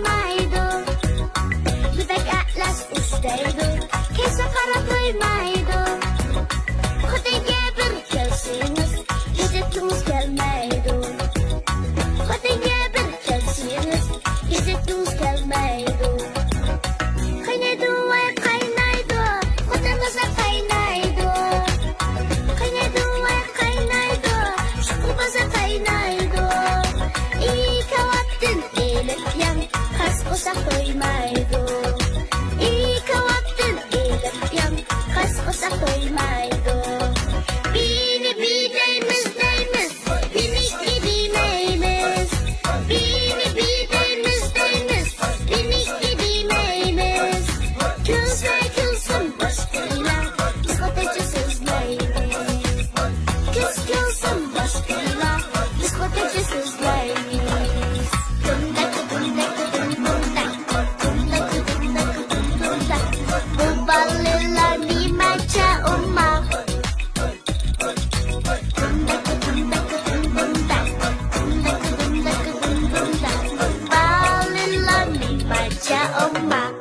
maido. Budak atlas ustaydo. Kesa karatoy maido. Kotege bir kelsiniz. Gazetimiz gelmeydo. Kotege bir kelsiniz. Gazetimiz gelmeydo. Kaynaydo ay kaynaydo. Kotamıza kaynaydo. Kaynaydo ay kaynaydo. Şukubaza kaynaydo. İyi kavattın elip yan. Kas kosa koymaydo. İyi kavattın elip yan. Kas kosa koymaydo. Bini bideyimiz deyimiz. Bini gidimeyimiz. Bini bideyimiz deyimiz. Bini gidimeyimiz. Külse külsün başkayla. Diskoteci sözleyimiz. Külsün başkayla. Diskoteci sözleyimiz. Dumdak dumdak dumdak. Dumdak dumdak dumdak. Bu ballılar bir maça ummak. Dumdak dumdak dumdak. Dumdak dumdak dumdak. Bu ballılar bir maça ummak.